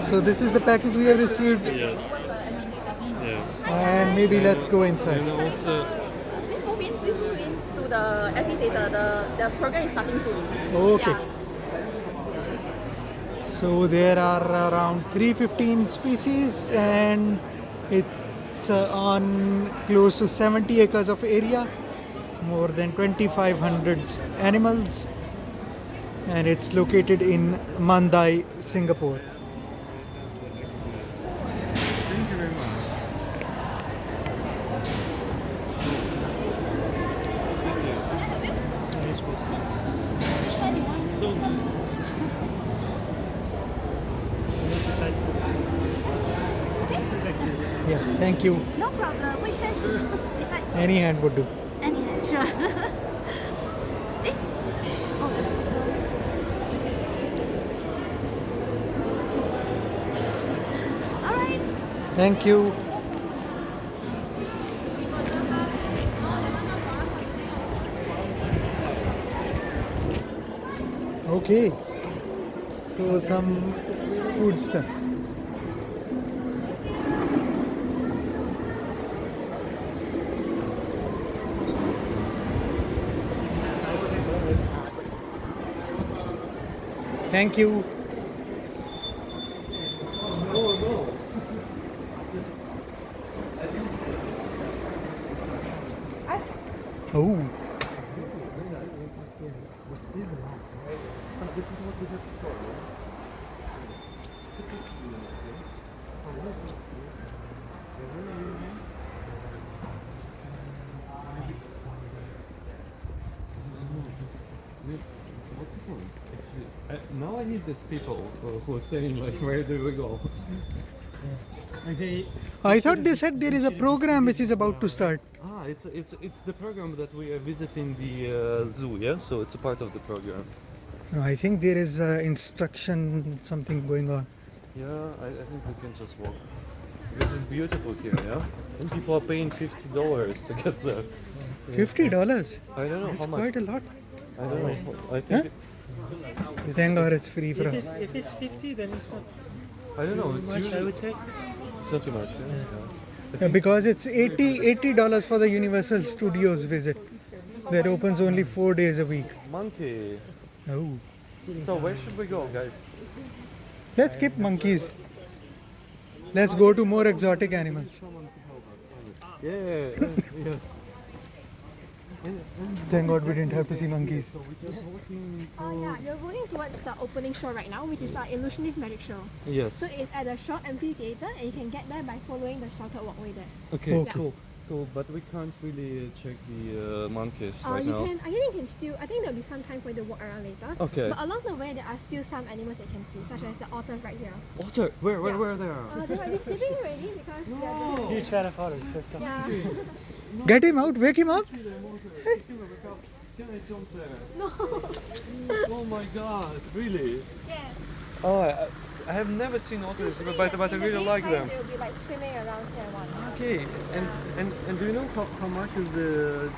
So this is the package we have received, Yes. Yeah. and maybe let's go inside. And also, Please move in to the amphitheater. The program is starting soon. Okay. Yeah. So there are around 315 species, and it's on close to 70 acres of area, more than 2,500 animals, and it's located in Mandai, Singapore. thank you very much. So nice. Yeah, thank you. No problem. Which hand? Is that Any hand would do. any hand? Sure. Eh? Oh, that's all right. Thank you. Okay, so some food stuff. Thank you. Oh. This is what we have to solve. What's the point? Actually, now I need these people who are saying like, where do we go? I thought they said there is a program which is about to start. Ah, it's the program that we are visiting the zoo. Yeah, so it's a part of the program. No, I think there is instruction something going on. Yeah, I think we can just walk. This is beautiful here, yeah. And people are paying $50 to get there. $50. I don't know That's how much. quite a lot. I don't know. I think. Thank God it's free for us. If it's 50, then it's not I don't know. It's much, I usually would say. it's not too much. Yeah. Yeah, because it's $80 for the Universal Studios visit. That opens only 4 days a week. Monkey. Oh. So where should we go, guys? Let's skip monkeys. Let's go to more exotic animals. Yeah. Yes. Thank God we didn't have to see monkeys. Yeah, you're going towards the opening show right now, which is the Illusionist Magic Show. Yes. So it's at the short amphitheater, and you can get there by following the sheltered walkway there. Okay. Okay. Cool. Cool. But we can't really check the monkeys right You now. can. I think you can still. I think there'll be some time for you to walk around later. Okay. But along the way, there are still some animals that you can see, such as the otters right here. Otter. Where? Yeah. Where they are? They might be sleeping already because they're Huge fan of otters. So stuff. yeah. Get him out, wake him up. Can I jump there? No. Oh my God! Really? Yes. Oh, I have never seen otters, but I really like them. They'll be like swimming around here one. Okay, and do you know how much is the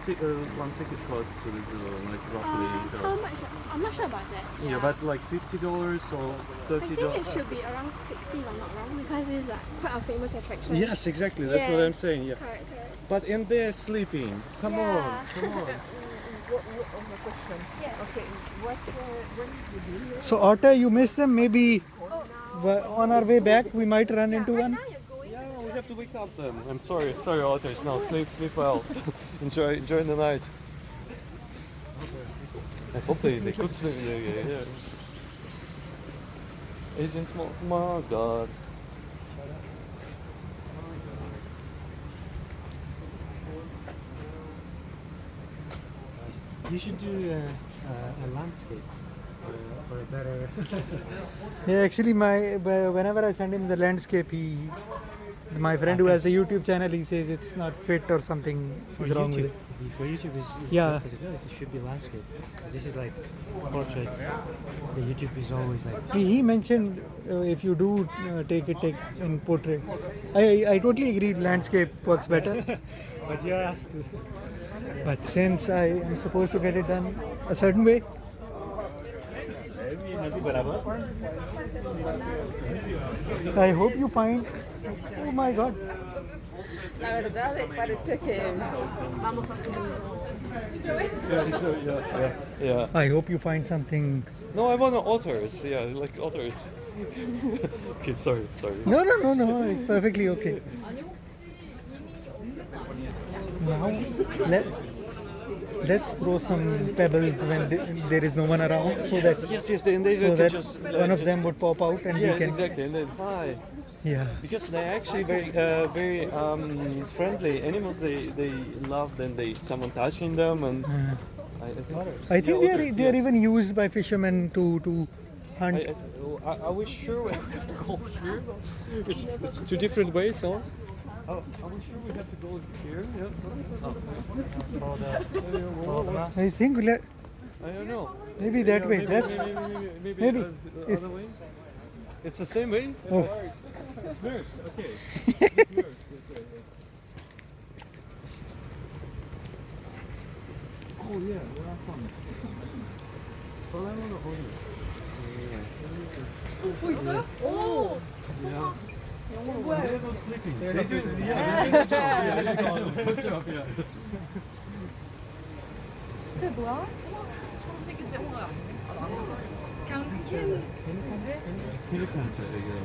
one ticket cost to the zoo? Like roughly? How much? I'm not sure about that. Yeah, but like $50 or I $30. think it should be around 60 if I'm not wrong, because it's like quite a famous attraction. Yes, exactly. That's what Yeah. I'm saying. Yeah. Correct, correct. But and they're sleeping. Come on, Yeah. come on. So Otter, you missed them. Maybe on our way back we might run into Right one. now you're going. Yeah, we have to wake up them. I'm sorry, otters. No, sleep well. enjoy the night. I hope they could sleep. Yeah. Asian small. My God. You should do a landscape for a better. Yeah, actually, whenever I send him the landscape, my friend who has the YouTube channel, he says it's not fit or something is wrong with it. For YouTube is Yeah. because it should be landscape. 'Cause this is like portrait. The YouTube is always like. He mentioned if you do take in portrait. I totally agree. Landscape works better. But you're asked to. But since I am supposed to get it done a certain way, I hope you find. Oh my God. La verdad parece que Yeah. I hope you find something. No, I want otters. Yeah, like otters. Okay, sorry. No. It's perfectly okay. Now, let's throw some pebbles when there is no one around, so that Yes. Then they so can that just one of them would pop out and Yeah, we can. exactly. And then hi. Yeah. Because they're actually very friendly animals. They love then someone touching them and I think yeah, they otters, are yes. even used by fishermen to hunt. Are we sure we have to go here? It's two different ways, huh? Are we sure we have to go here? Yeah. Follow the mask. I think I don't know. maybe that way. That's maybe. It's- other way. It's the same way. Oh. It's merged. Okay. Oh yeah, there are some. But I want to hold it. They're not sleeping. They're not sleeping. Yeah, they did a good job. Yeah, they did a good job. Yeah. C'est quoi? Pelicans are bigger.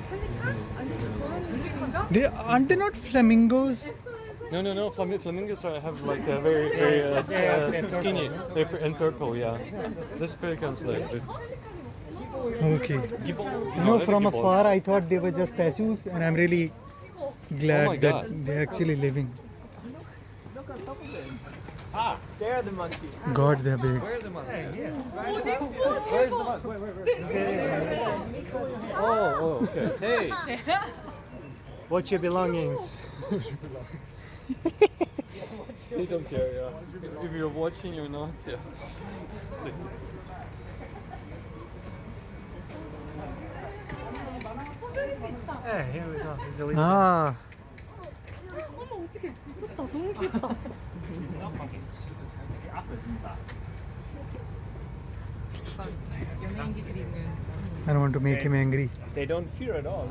They aren't they not flamingos? No. Flamingos have like a very skinny and purple. Yeah. This pelicans like. Okay. No, From afar I thought they were just statues, and I'm really glad my that God. they're actually living. They're the monkey. God, they're big. Where's the monkey? Where's the monkey? Wait. Oh, okay. Hey. Watch your belongings. They don't care. Yeah. If you're watching or not. Yeah. Hey, here we go. It's the lead. Ah, 어머 어떡해 미쳤다 너무 귀엽다. I don't want to make him angry. They don't fear at all.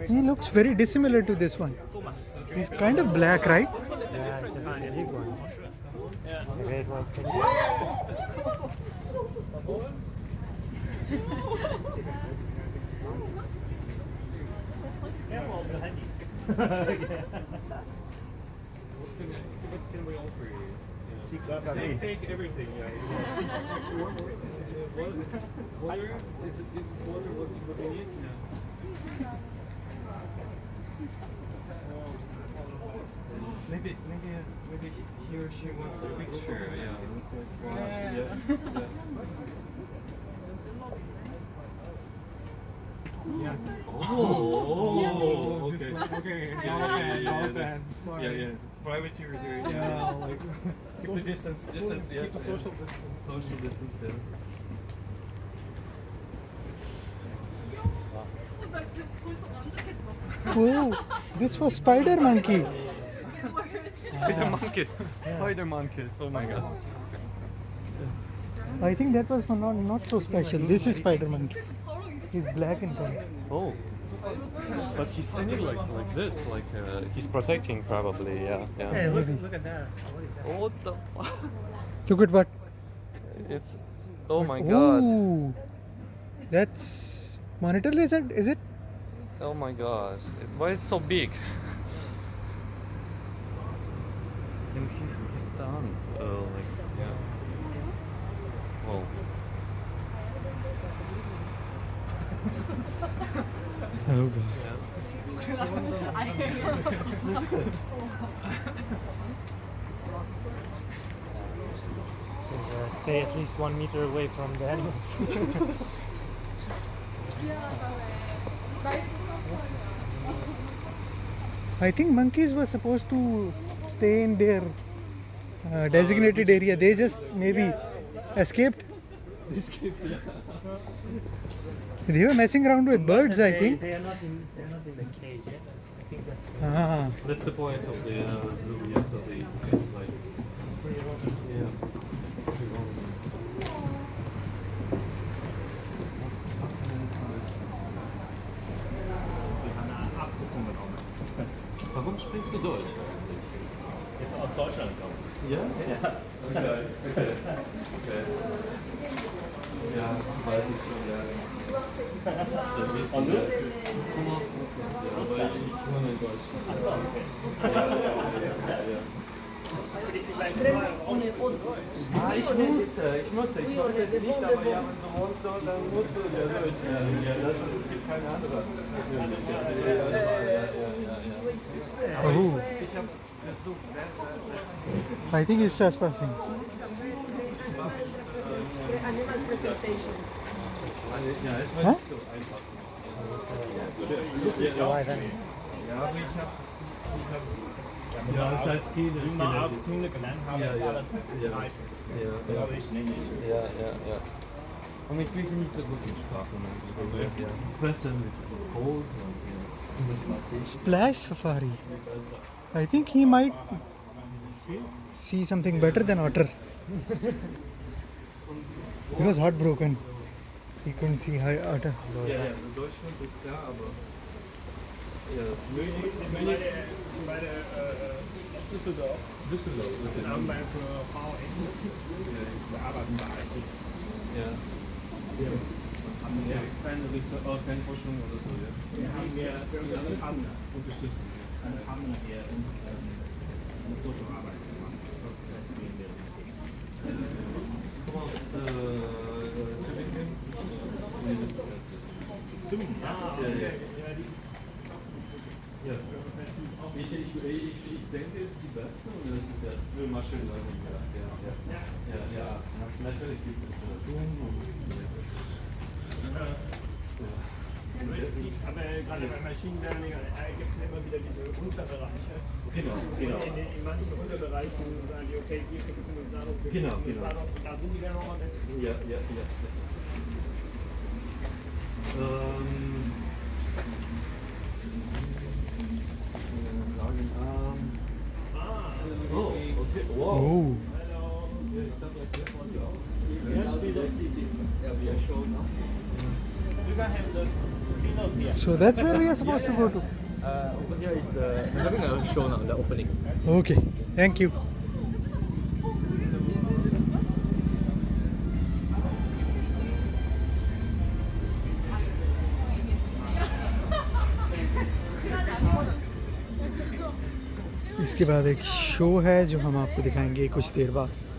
He looks very dissimilar to this one. He's kind of black, right? Yeah, it's a big one. The red one. Can we offer you? Take everything. Water is water what you need? Maybe he or she wants the picture. Yeah. Oh, okay. Yeah. Private territory. Yeah, like keep the distance. Yeah. Keep the social distance. Social distance. Yeah. Oh, this was spider monkey. Spider monkeys. Oh my god. I think that was one not so special. This is spider monkey. He's black in color. Oh. But he's standing like this, he's protecting probably. Yeah. Hey, look at that. What is that? What the fuck? Look at what. It's. Oh my god. Ooh, that's monitor lizard, is it? Oh my gosh. Why is it so big? And he's done. Yeah. Whoa. Oh god. Says stay at least 1 meter away from the animals. I think monkeys were supposed to stay in their designated area. They just maybe escaped. They were messing around with birds, I think. They are not in the cage yet. I think that's Ah, That's the point of the Zoom, yes, of the like. Yeah. Warum sprichst du Deutsch eigentlich? Ist aus Deutschland gekommen. Ja? Ja. Okay. Okay. Okay. Ja, das weiß ich schon, ja. Das ist ein bisschen. Und du? Ich komme aus Russland, ja, aber ich wohne in Deutschland. Achso, okay. Ja. Ich musste. Ich wollte es nicht, aber ja, wenn du wohnst dort, dann musst du ja Deutsch lernen. Ja, es gibt keine andere Möglichkeit. oh, Ich habe versucht, sehr I think he's trespassing. ja, es war Hä? nicht so einfach. It's alive, isn't it? Ja, aber ich habe ja, es als Kind Wie wir auch Kinder gelernt haben, Ja, ist ja. alles Ja. gleich. Ja, Aber ich nicht. ja, ja, ja. Und ich bin nicht so gut in Sprachen. Ja. Es ist besser mit Code und Splash Safari. I think he might see something better than Otter. He was heartbroken. He couldn't see Otter. ja, ja, in Deutschland ist klar, aber ja, Bei der Düsseldorf Düsseldorf. haben wir für VN bearbeiten wir eigentlich. Ja. Ja, keine Forschung oder so, ja. Wir haben einen Partner unterstützt. Einen Partner, der eine Forschungsarbeit gemacht hat. Komm aus Tübingen. Stimmt, ja. Ja. Ja. Ich denke, es ist die beste und das ist der Machine Learning. Ja. Natürlich gibt es Zoom und Aber gerade bei Machine Learning gibt es immer wieder diese Unterbereiche. Genau. In manchen Unterbereichen sagen die, okay, wir finden uns darauf, wir Genau, finden uns genau. darauf, und da sind die dann noch am besten. Ja. Oh, okay. Wow. Oh, Ja, ich dachte, das wird man ja auch. Wir haben the keynote here. so that's where we are supposed to go to. Over here is we're having a show now, the opening. Okay, thank you. इसके बाद एक show है जो हम आपको दिखाएंगे कुछ देर बाद.